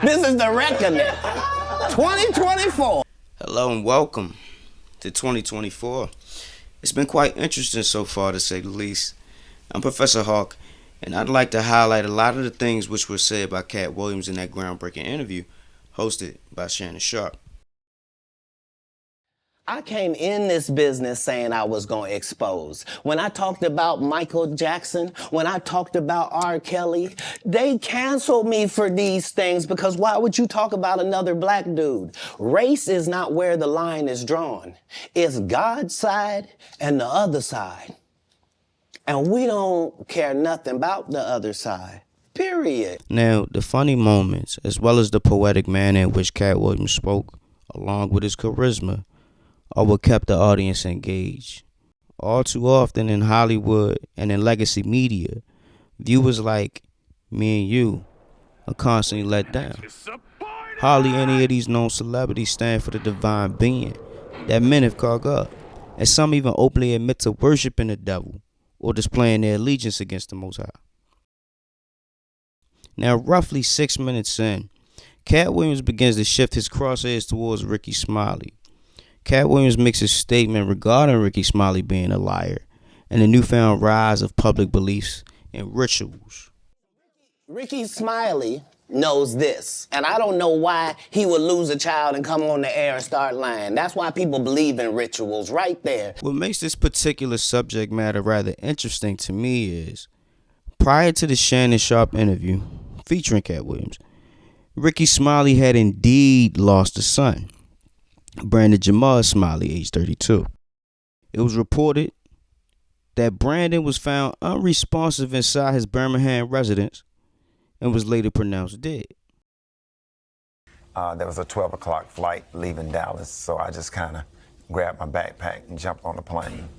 This is the reckoning. 2024. Hello and welcome to 2024. It's been quite interesting so far, to say the least. I'm Professor Hawk, and I'd like to highlight a lot of the things which were said by Katt Williams in that groundbreaking interview hosted by Shanon Sharpe. I came in this business saying I was going to expose. When I talked about Michael Jackson, when I talked about R. Kelly, they canceled me for these things because why would you talk about another black dude? Race is not where the line is drawn. It's God's side and the other side. And we don't care nothing about the other side. Period. Now, the funny moments, as well as the poetic manner in which Katt Williams spoke, along with his charisma, are what kept the audience engaged. All too often in Hollywood and in legacy media, viewers like me and you are constantly let down. Hardly any of these known celebrities stand for the divine being that men have called God, and some even openly admit to worshiping the devil or displaying their allegiance against the Most High. Now, roughly 6 minutes in, Katt Williams begins to shift his crosshairs towards Rickey Smiley. Katt Williams makes a statement regarding Rickey Smiley being a liar and the newfound rise of public beliefs and rituals. Rickey Smiley knows this, and I don't know why he would lose a child and come on the air and start lying. That's why people believe in rituals right there. What makes this particular subject matter rather interesting to me is, prior to the Shanon Sharpe interview featuring Katt Williams, Rickey Smiley had indeed lost a son, Brandon Jamal Smiley, age 32. It was reported that Brandon was found unresponsive inside his Birmingham residence and was later pronounced dead. There was a 12 o'clock flight leaving Dallas, so I just kind of grabbed my backpack and jumped on the plane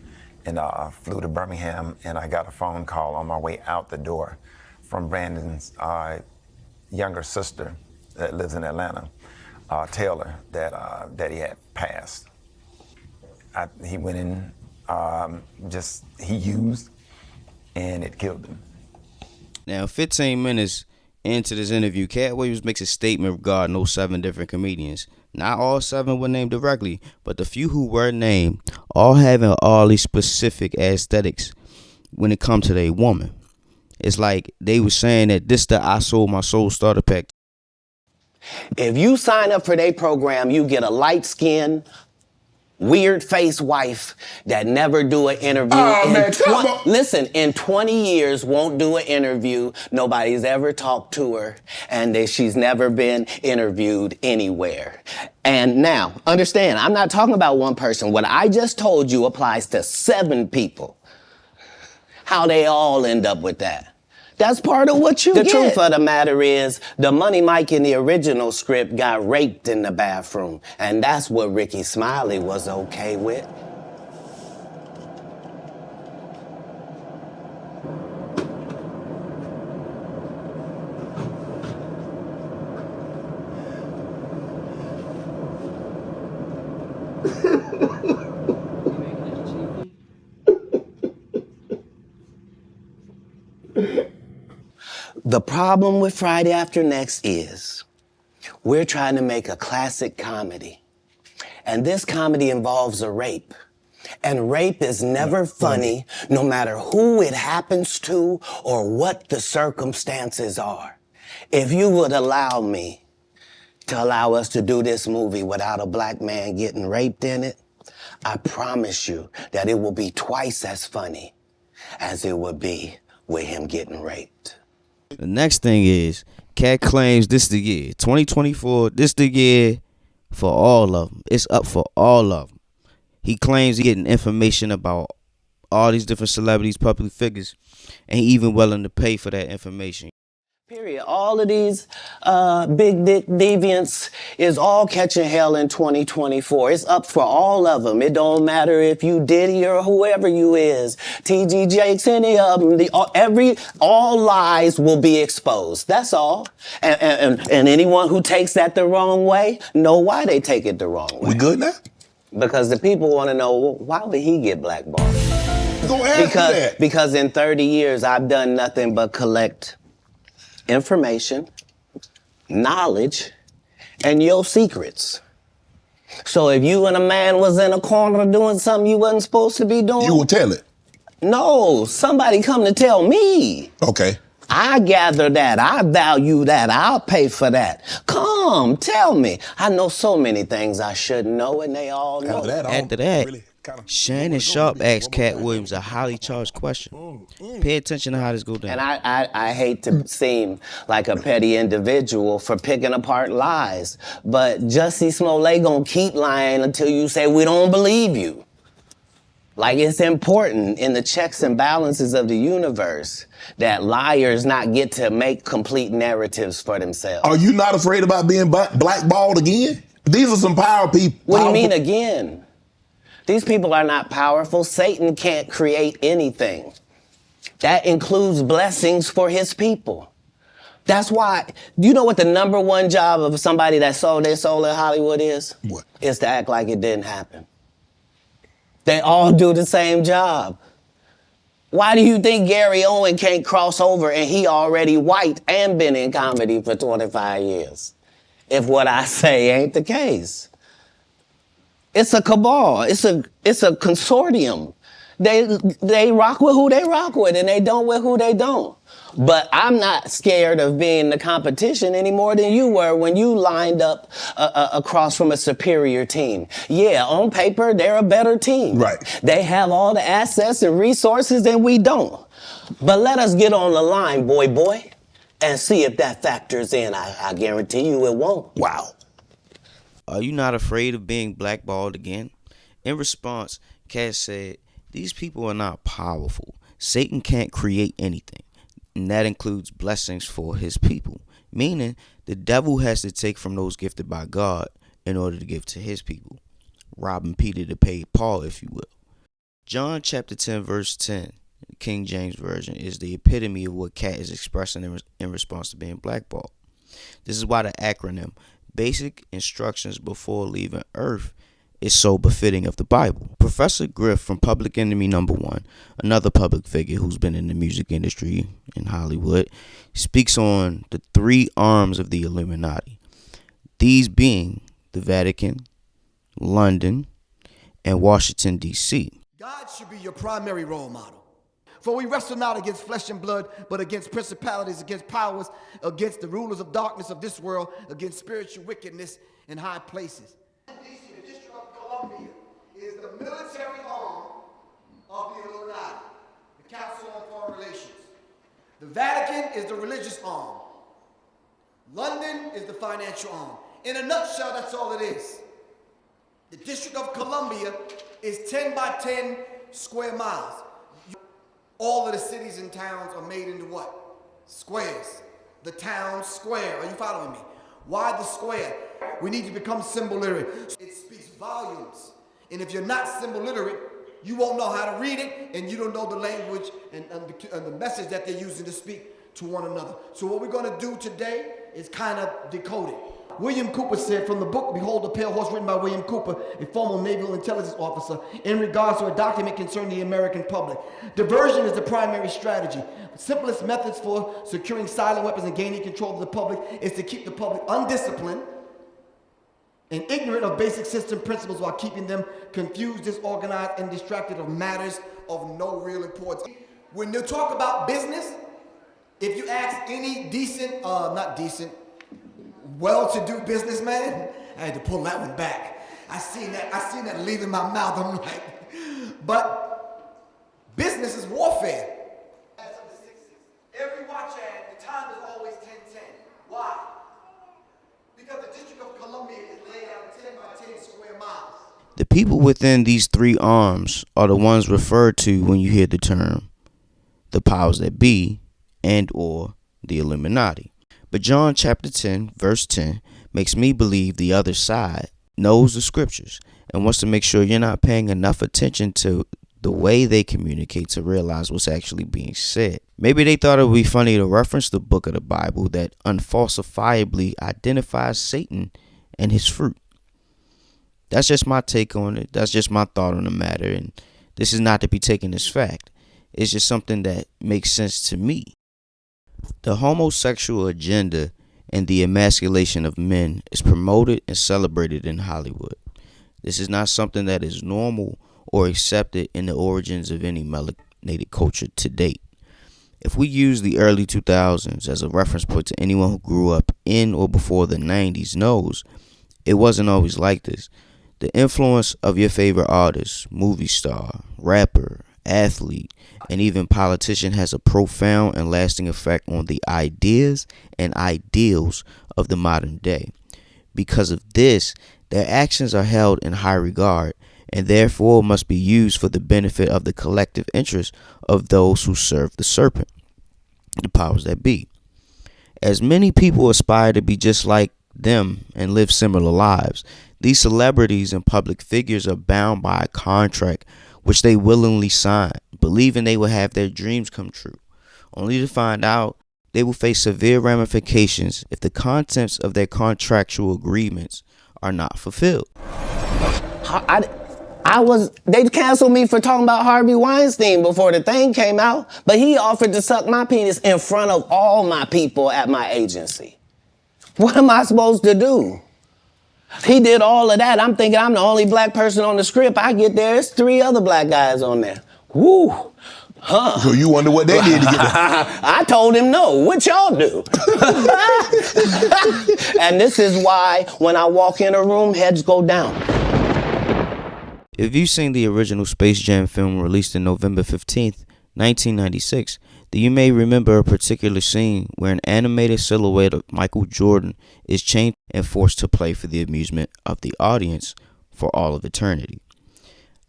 and flew to Birmingham, and I got a phone call on my way out the door from Brandon's younger sister that lives in Atlanta, Taylor, that he had passed. He went in, he used, and it killed him. Now, 15 minutes into this interview, Katt Williams makes a statement regarding those 7 different comedians. Not all 7 were named directly, but the few who were named, all having oddly specific aesthetics when it comes to their woman. It's like they were saying that this the I Sold My Soul starter pack. If you sign up for their program, you get a light-skinned, weird-faced wife that never do an interview. Listen, in 20 years, won't do an interview. Nobody's ever talked to her, and she's never been interviewed anywhere. And now, understand, I'm not talking about one person. What I just told you applies to 7 people. How they all end up with that. That's part of what you get. The truth of the matter is, the Money Mike in the original script got raped in the bathroom. And that's what Rickey Smiley was okay with. The problem with Friday After Next is we're trying to make a classic comedy. And this comedy involves a rape. And rape is never funny, no matter who it happens to or what the circumstances are. If you would allow me to allow us to do this movie without a black man getting raped in it, I promise you that it will be twice as funny as it would be with him getting raped. The next thing is, Katt claims this the year, 2024, this the year for all of them. It's up for all of them. He claims he's getting information about all these different celebrities, public figures, and he even willing to pay for that information. Period. All of these big dick deviants is all catching hell in 2024. It's up for all of them. It don't matter if you Diddy or whoever you is. TG Jakes, any of them. All lies will be exposed. That's all. And anyone who takes that the wrong way, know why they take it the wrong way. We good now? Because the people want to know, well, why would he get blackballed? Go ask that. Because in 30 years, I've done nothing but collect information, knowledge and your secrets. So if you and a man was in a corner doing something you wasn't supposed to be doing, you will tell it. No, somebody come to tell me. Okay. I gather that. I value that. I'll pay for that. Come, tell me. I know so many things I shouldn't know, and they all know. After that, Shanon Sharpe asked Katt Williams a highly charged question. Pay attention to how this goes down. And I hate to seem like a petty individual for picking apart lies, but Jussie Smollett gonna keep lying until you say we don't believe you. Like, it's important in the checks and balances of the universe that liars not get to make complete narratives for themselves. Are you not afraid about being blackballed again? These are some power people. What do you mean again? These people are not powerful. Satan can't create anything. That includes blessings for his people. That's why, you know what the number one job of somebody that sold their soul in Hollywood is? What? Is to act like it didn't happen. They all do the same job. Why do you think Gary Owen can't cross over and he already white and been in comedy for 25 years? If what I say ain't the case. It's a cabal. It's a consortium. They rock with who they rock with and they don't with who they don't. But I'm not scared of being the competition any more than you were when you lined up across from a superior team. Yeah, on paper, they're a better team. Right. They have all the assets and resources and we don't. But let us get on the line, boy, and see if that factors in. I guarantee you it won't. Wow. Are you not afraid of being blackballed again? In response, Katt said, these people are not powerful. Satan can't create anything. And that includes blessings for his people. Meaning, the devil has to take from those gifted by God in order to give to his people. Robbing Peter to pay Paul, if you will. John chapter 10, verse 10, King James Version, is the epitome of what Katt is expressing in response to being blackballed. This is why the acronym, Basic Instructions Before Leaving Earth, is so befitting of the Bible. Professor Griff from Public Enemy #1, another public figure who's been in the music industry in Hollywood, speaks on the three arms of the Illuminati. These being the Vatican, London, and Washington, D.C. God should be your primary role model. For we wrestle not against flesh and blood, but against principalities, against powers, against the rulers of darkness of this world, against spiritual wickedness in high places. The District of Columbia is the military arm of the Illuminati, the Council on Foreign Relations. The Vatican is the religious arm. London is the financial arm. In a nutshell, that's all it is. The District of Columbia is 10 by 10 square miles. All of the cities and towns are made into what? Squares. The town square. Are you following me? Why the square? We need to become symbol literate. It speaks volumes. And if you're not symbol literate, you won't know how to read it, and you don't know the language and the message that they're using to speak to one another. So what we're going to do today is kind of decode it. William Cooper said from the book, Behold the Pale Horse, written by William Cooper, a former naval intelligence officer, in regards to a document concerning the American public. Diversion is the primary strategy. The simplest methods for securing silent weapons and gaining control of the public is to keep the public undisciplined and ignorant of basic system principles while keeping them confused, disorganized, and distracted of matters of no real importance. When you talk about business, if you ask any decent, well-to-do businessman, I had to pull that one back. I seen that leaving my mouth. I'm like, but business is warfare. Every watch ad, the time is always 10:10. Why? Because the District of Columbia is laid out 10 by 10 square miles. The people within these three arms are the ones referred to when you hear the term the powers that be and or the Illuminati. But John chapter 10, verse 10 makes me believe the other side knows the scriptures and wants to make sure you're not paying enough attention to the way they communicate to realize what's actually being said. Maybe they thought it would be funny to reference the book of the Bible that unfalsifiably identifies Satan and his fruit. That's just my take on it. That's just my thought on the matter. And this is not to be taken as fact. It's just something that makes sense to me. The homosexual agenda and the emasculation of men is promoted and celebrated in Hollywood. This is not something that is normal or accepted in the origins of any melanated culture to date. If we use the early 2000s as a reference point to anyone who grew up in or before the 90s knows, it wasn't always like this. The influence of your favorite artist, movie star, rapper, athlete, and even politician has a profound and lasting effect on the ideas and ideals of the modern day. Because of this, their actions are held in high regard and therefore must be used for the benefit of the collective interest of those who serve the serpent, the powers that be. As many people aspire to be just like them and live similar lives, these celebrities and public figures are bound by a contract which they willingly sign, believing they will have their dreams come true, only to find out they will face severe ramifications if the contents of their contractual agreements are not fulfilled. They canceled me for talking about Harvey Weinstein before the thing came out, but he offered to suck my penis in front of all my people at my agency. What am I supposed to do? He did all of that. I'm thinking I'm the only black person on the script. I get there, it's 3 other black guys on there. Woo! Huh. So you wonder what they did to get there. I told him no. What y'all do? And this is why when I walk in a room, heads go down. If you've seen the original Space Jam film released in November 15th, 1996, then you may remember a particular scene where an animated silhouette of Michael Jordan is chained and forced to play for the amusement of the audience for all of eternity.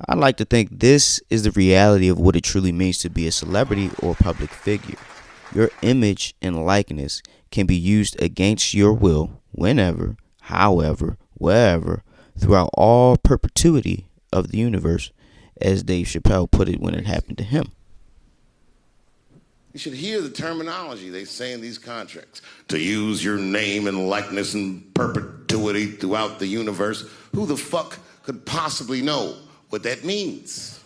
I'd like to think this is the reality of what it truly means to be a celebrity or public figure. Your image and likeness can be used against your will whenever, however, wherever, throughout all perpetuity of the universe, as Dave Chappelle put it when it happened to him. You should hear the terminology they say in these contracts. To use your name and likeness in perpetuity throughout the universe. Who the fuck could possibly know what that means?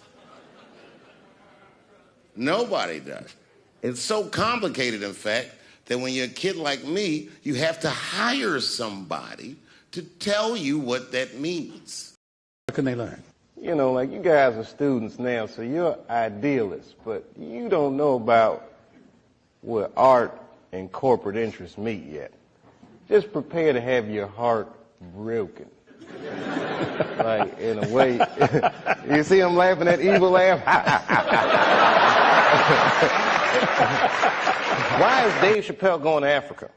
Nobody does. It's so complicated, in fact, that when you're a kid like me, you have to hire somebody to tell you what that means. What can they learn? You know, like you guys are students now, so you're idealists, but you don't know about where art and corporate interests meet yet. Just prepare to have your heart broken. Like, in a way, you see him laughing, that evil laugh? Why is Dave Chappelle going to Africa?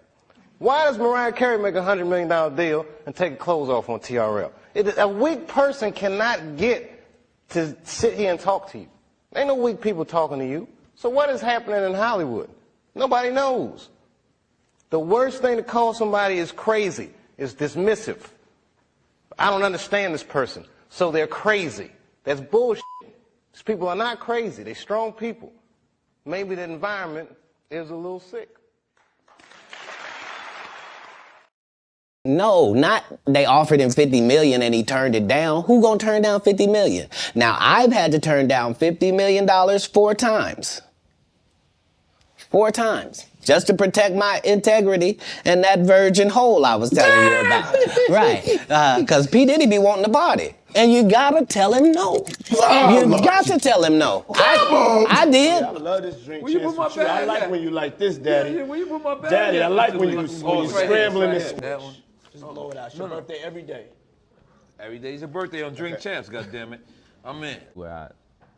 Why does Mariah Carey make a $100 million deal and take her clothes off on TRL? A weak person cannot get to sit here and talk to you. Ain't no weak people talking to you. So what is happening in Hollywood? Nobody knows. The worst thing to call somebody is crazy, is dismissive. I don't understand this person, so they're crazy. That's bullshit. These people are not crazy. They're strong people. Maybe the environment is a little sick. No, not they offered him $50 million and he turned it down. Who gonna turn down $50 million? Now, I've had to turn down $50 million 4 times. 4 times. Just to protect my integrity and that virgin hole I was telling you about. Right. Because P. Diddy be wanting to party. And you gotta tell him no. You got to tell him no. I did. I love this drink. Where you put my bag? I like when you like this, Daddy. Yeah, where you put my bag? Daddy, I like when you scrambling this. Just blow it out. It's your birthday every day. Every day's your birthday on Drink Champs, goddammit. I'm in. Where I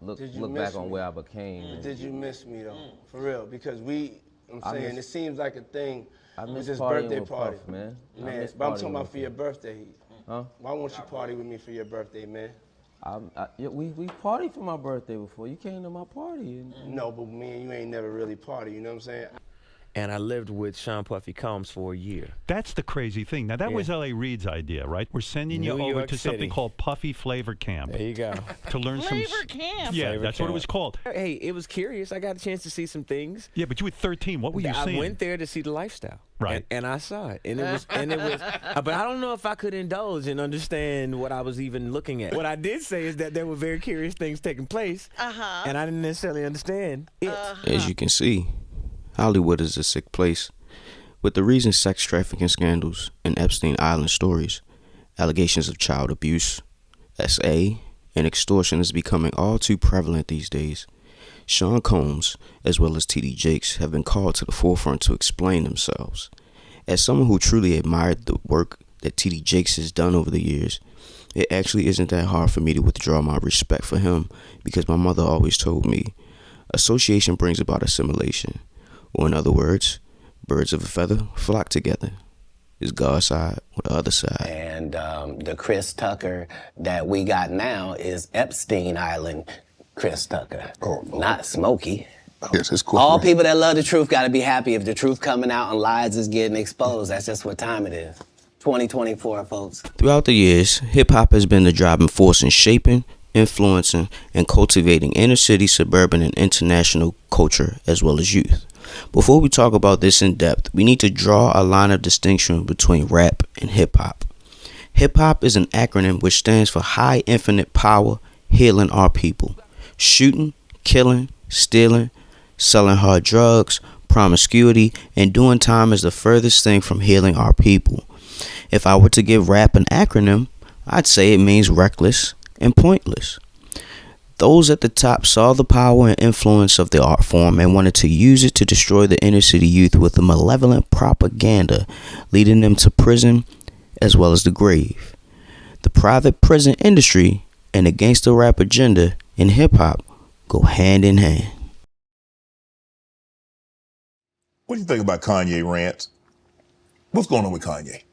look back on where I became. Did you miss me though? For real, because I'm saying it seems like a thing. I miss this partying birthday with party, Puff, man. But I'm talking about for your birthday. Huh? Why won't you party with me for your birthday, man? We partied for my birthday before. You came to my party. No, but me and you ain't never really party. You know what I'm saying? And I lived with Sean Puffy Combs for a year. That's the crazy thing. Now, that was L.A. Reid's idea, right? We're sending you over to something called Puffy Flavor Camp. There you go. To learn Flavor Camp? Yeah, Flavor that's Camp. what it was called. Hey, it was curious. I got a chance to see some things. Yeah, but you were 13. What were you seeing? I went there to see the lifestyle. Right. And I saw it. And it was, but I don't know if I could indulge and understand what I was even looking at. What I did say is that there were very curious things taking place. And I didn't necessarily understand it. As you can see, Hollywood is a sick place. With the recent sex trafficking scandals and Epstein Island stories, allegations of child abuse, SA, and extortion is becoming all too prevalent these days. Sean Combs, as well as T.D. Jakes, have been called to the forefront to explain themselves. As someone who truly admired the work that T.D. Jakes has done over the years, it actually isn't that hard for me to withdraw my respect for him, because my mother always told me, association brings about assimilation. Or in other words, birds of a feather flock together. Is God's side or the other side? And the Chris Tucker that we got now is Epstein Island Chris Tucker, not Smokey. Yes, it's cool. All people that love the truth got to be happy if the truth coming out and lies is getting exposed. That's just what time it is. 2024, folks. Throughout the years, hip-hop has been the driving force in shaping, influencing, and cultivating inner-city, suburban, and international culture as well as youth. Before we talk about this in depth, we need to draw a line of distinction between rap and hip-hop. Hip-hop is an acronym which stands for High Infinite Power, Healing Our People. Shooting, killing, stealing, selling hard drugs, promiscuity, and doing time is the furthest thing from healing our people. If I were to give rap an acronym, I'd say it means reckless and pointless. Those at the top saw the power and influence of the art form and wanted to use it to destroy the inner city youth with a malevolent propaganda, leading them to prison as well as the grave. The private prison industry and the gangster rap agenda in hip-hop go hand in hand. What do you think about Kanye rants? What's going on with Kanye?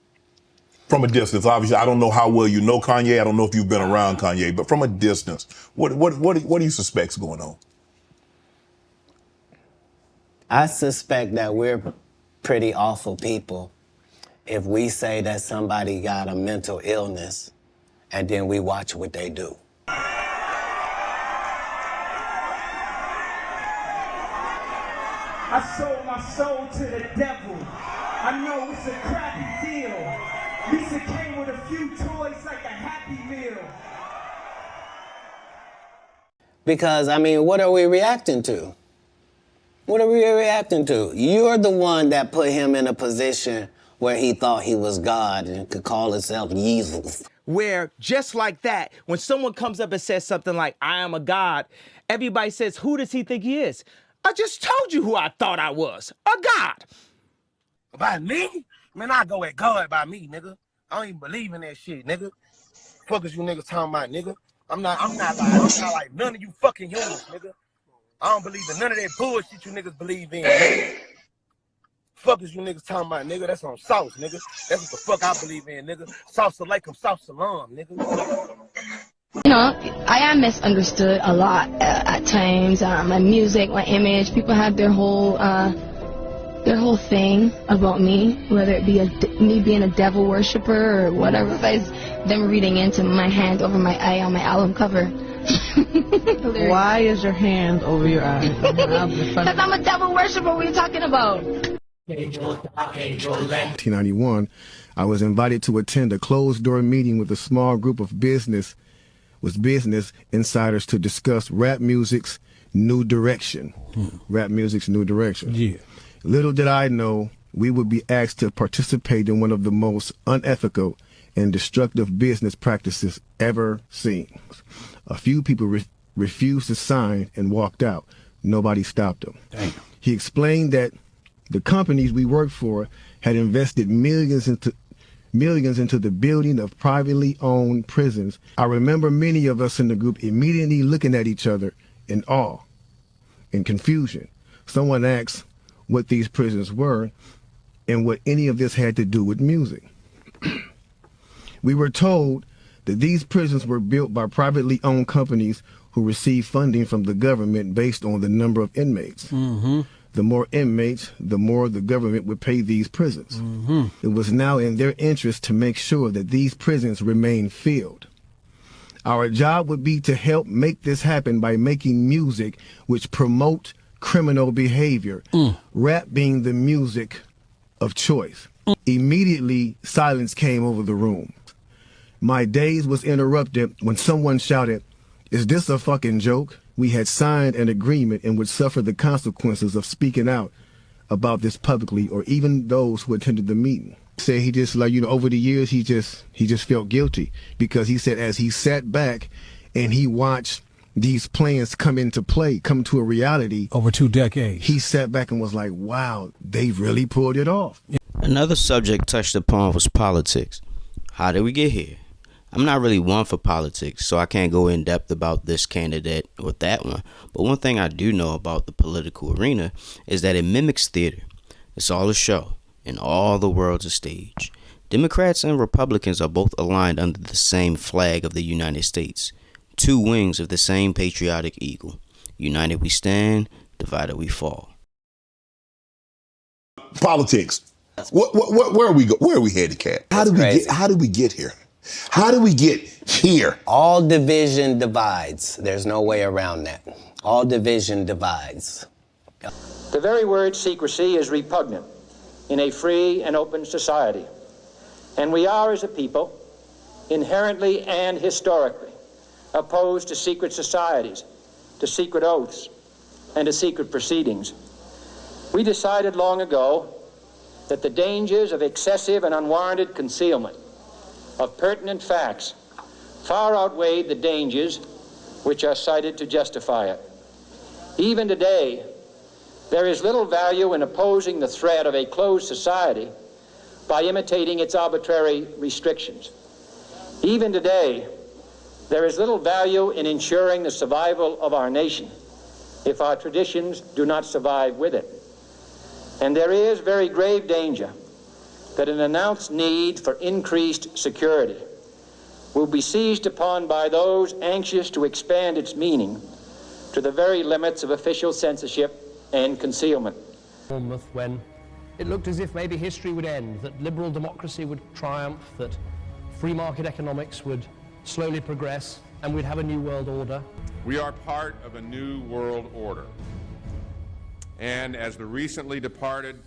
From a distance, obviously, I don't know how well you know Kanye. I don't know if you've been around Kanye, but from a distance, what do you suspect's going on? I suspect that we're pretty awful people if we say that somebody got a mental illness and then we watch what they do. I sold my soul to the devil. I know it's a crappy deal. Lisa came with a few toys like a Happy Meal. Because, I mean, what are we reacting to? What are we reacting to? You're the one that put him in a position where he thought he was God and could call himself Jesus. Where, just like that, when someone comes up and says something like, I am a God, everybody says, who does he think he is? I just told you who I thought I was, a God. By me? Man, I go at God by me, nigga. I don't even believe in that shit, nigga. Fuck is you niggas talking about, nigga? I'm not like none of you fucking humans, nigga. I don't believe in none of that bullshit you niggas believe in, nigga. Fuck is you niggas talking about, nigga? That's on sauce, nigga. That's what the fuck I believe in, nigga. Sauce alaikum, sauce salam, nigga. You know, I am misunderstood a lot at times. My music, my image, people have their whole thing about me, whether it be me being a devil worshiper or whatever. Besides them reading into my hand over my eye on my album cover. Why is your hand over your eye? Because I'm a devil worshiper. What are you talking about? 1991, I was invited to attend a closed-door meeting with a small group of business insiders to discuss rap music's new direction. Rap music's new direction. Yeah. Little did I know we would be asked to participate in one of the most unethical and destructive business practices ever seen. A few people refused to sign and walked out. Nobody stopped them. Damn. He explained that the companies we worked for had invested millions into the building of privately owned prisons. I remember many of us in the group immediately looking at each other in awe and confusion. Someone asked what these prisons were and what any of this had to do with music. We were told that these prisons were built by privately owned companies who received funding from the government based on the number of inmates. Mm-hmm. The more inmates, the more the government would pay these prisons. Mm-hmm. It was now in their interest to make sure that these prisons remained filled. Our job would be to help make this happen by making music which promote criminal behavior, rap being the music of choice. Immediately, silence came over the room. My daze was interrupted when someone shouted, "Is this a fucking joke?" We had signed an agreement and would suffer the consequences of speaking out about this publicly, or even those who attended the meeting. Say he just, like, over the years, he just felt guilty, because he said as he sat back and he watched these plans come into play, come to a reality over 2 decades, he sat back and was like, wow, they really pulled it off. Another subject touched upon was politics. How did we get here? I'm not really one for politics, so I can't go in depth about this candidate or that one. But one thing I do know about the political arena is that it mimics theater. It's all a show, and all the world's a stage. Democrats and Republicans are both aligned under the same flag of the United States. 2 wings of the same patriotic eagle. United we stand, divided we fall. Politics. Where are we go? Where are we headed, Katt? How did we get here? How do we get here? All division divides. There's no way around that. All division divides. The very word secrecy is repugnant in a free and open society. And we are, as a people, inherently and historically opposed to secret societies, to secret oaths, and to secret proceedings. We decided long ago that the dangers of excessive and unwarranted concealment of pertinent facts far outweighed the dangers which are cited to justify it. Even today, there is little value in opposing the threat of a closed society by imitating its arbitrary restrictions. Even today, there is little value in ensuring the survival of our nation if our traditions do not survive with it. And there is very grave danger that an announced need for increased security will be seized upon by those anxious to expand its meaning to the very limits of official censorship and concealment. When it looked as if maybe history would end, that liberal democracy would triumph, that free market economics would slowly progress, and we'd have a new world order. We are part of a new world order. And as the recently departed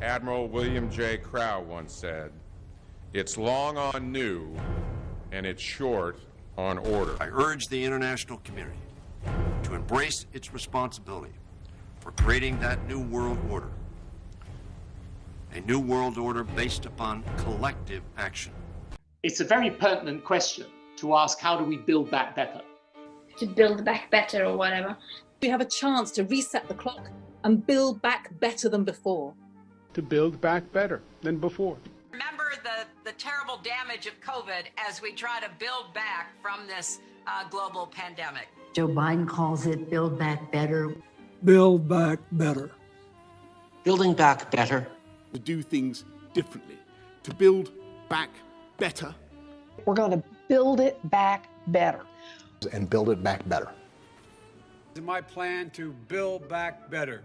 Admiral William J. Crowe once said, it's long on new and it's short on order. I urge the international community to embrace its responsibility for creating that new world order. A new world order based upon collective action. It's a very pertinent question to ask, how do we build back better? To build back better or whatever. We have a chance to reset the clock and build back better than before. To build back better than before. Remember the terrible damage of COVID as we try to build back from this global pandemic. Joe Biden calls it build back better. Build back better. Building back better. To do things differently. To build back better. We're going to build it back better. And build it back better. It's my plan to build back better.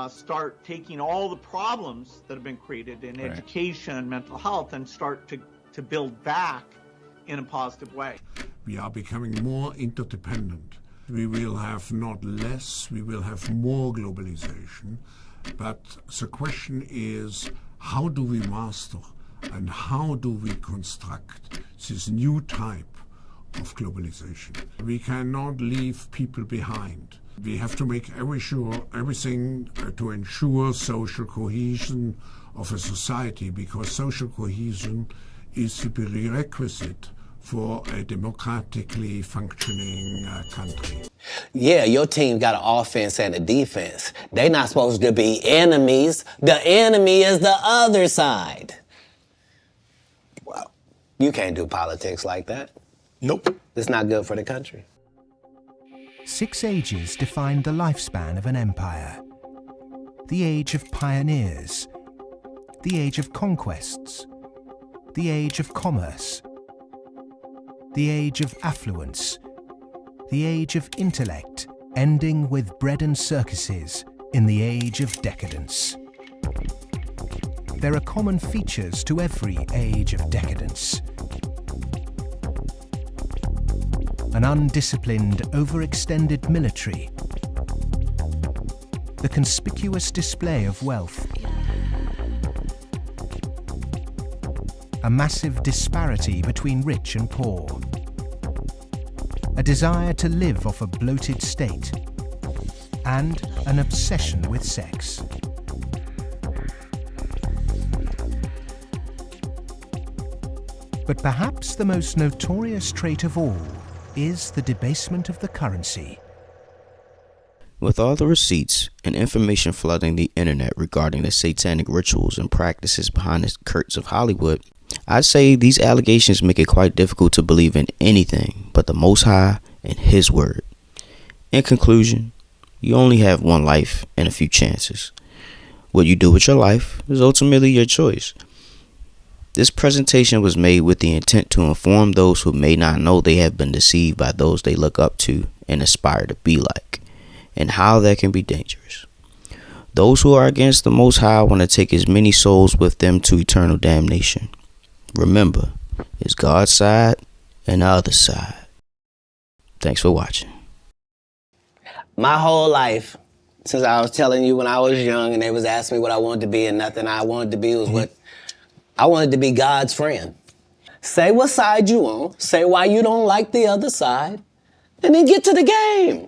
Start taking all the problems that have been created in education and mental health and start to build back in a positive way. We are becoming more interdependent. We will have not less, we will have more globalization. But the question is, how do we master and how do we construct this new type of globalization? We cannot leave people behind. We have to make everything to ensure social cohesion of a society, because social cohesion is the prerequisite for a democratically functioning country. Yeah, your team got an offense and a defense. They're not supposed to be enemies. The enemy is the other side. Well, you can't do politics like that. Nope. It's not good for the country. 6 ages defined the lifespan of an empire. The age of pioneers, the age of conquests, the age of commerce, the age of affluence, the age of intellect, ending with bread and circuses in the age of decadence. There are common features to every age of decadence. An undisciplined, overextended military, the conspicuous display of wealth, a massive disparity between rich and poor, a desire to live off a bloated state, and an obsession with sex. But perhaps the most notorious trait of all is the debasement of the currency. With all the receipts and information flooding the internet regarding the satanic rituals and practices behind the curtains of Hollywood, I'd say these allegations make it quite difficult to believe in anything but the Most High and His Word. In conclusion, you only have one life and a few chances. What you do with your life is ultimately your choice. This presentation was made with the intent to inform those who may not know they have been deceived by those they look up to and aspire to be like, and how that can be dangerous. Those who are against the Most High want to take as many souls with them to eternal damnation. Remember, it's God's side and the other side. Thanks for watching. My whole life, since I was telling you when I was young and they was asking me what I wanted to be, and nothing I wanted to be was what I wanted to be, God's friend. Say what side you on, say why you don't like the other side, and then get to the game.